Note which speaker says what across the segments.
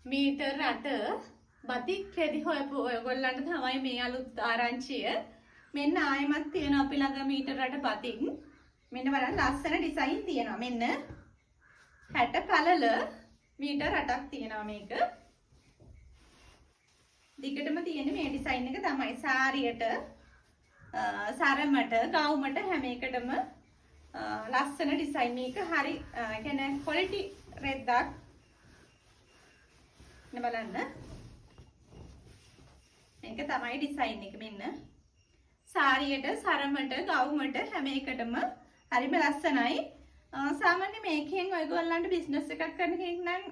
Speaker 1: Metre 8 batik රෙදි හොයපු ඔයගොල්ලන්ට තමයි මේ අලුත් ආරංචිය. මෙන්න ආයෙමත් තියෙනවා අපි ළඟ මීටර් 8 බතික්. මෙන්න බලන්න ලස්සන ඩිසයින් තියෙනවා. මෙන්න 60 පළල මීටර් 8ක් තියෙනවා මේක. දිගටම තියෙන මේ ඩිසයින් එක තමයි සාරියට සරමට ගවුමට හැම එකටම ලස්සන ඩිසයින් මේක හරි කියන්නේ ක්වොලිටි රෙද්දක්. බලන්න මේක තමයි ඩිසයින් එක. මෙන්න සාරියට සරමට ගවුමට හැම එකටම හරිම ලස්සනයි. සාමාන්‍ය මේකෙන් ඔයගොල්ලන්ට බිස්නස් එකක් කරන කෙනෙක් නම්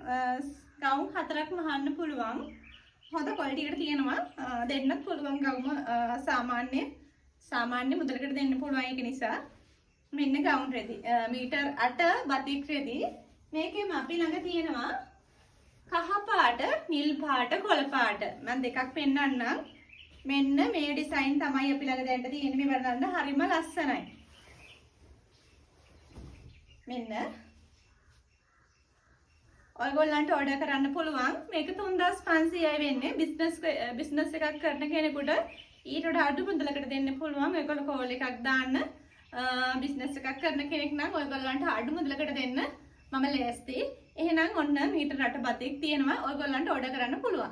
Speaker 1: ගවුම් 4ක් මහන්න පුළුවන්. හොඳ ක්වොලිටි එකට තියෙනවා. දෙන්නත් පුළුවන් ගවුම සාමාන්‍ය මුදලකට දෙන්න පුළුවන්. ඒක නිසා මෙන්න ගවුම් රෙදි මීටර් 8 බතික් රෙදි. මේකෙම අපි ළඟ තියෙනවා කහ පාට, නිල් පාට, කොළ පාට. මම දෙකක් පෙන්නන්නම්. මෙන්න මේ ඩිසයින් තමයි අපි ළඟ දැන් තියෙන්නේ. මේ බලන්න හරිම ලස්සනයි. මෙන්න ඔයගොල්ලන්ට ඕඩර් කරන්න පුළුවන්. මේක 3500යි වෙන්නේ. බිස්නස් එකක් කරන කෙනෙකුට ඊට වඩා අඩු මුදලකට දෙන්න පුළුවන්. ඔයගොල්ලෝ කෝල් එකක් දාන්න. බිස්නස් එකක් කරන කෙනෙක් නම් ඔයගොල්ලන්ට අඩු මුදලකට දෙන්න මම ලෑස්ති. එහෙනම් ඔන්න මීටර් 8 බතික් තියෙනවා. ඔයගොල්ලන්ට ඕඩර් කරන්න පුළුවන්.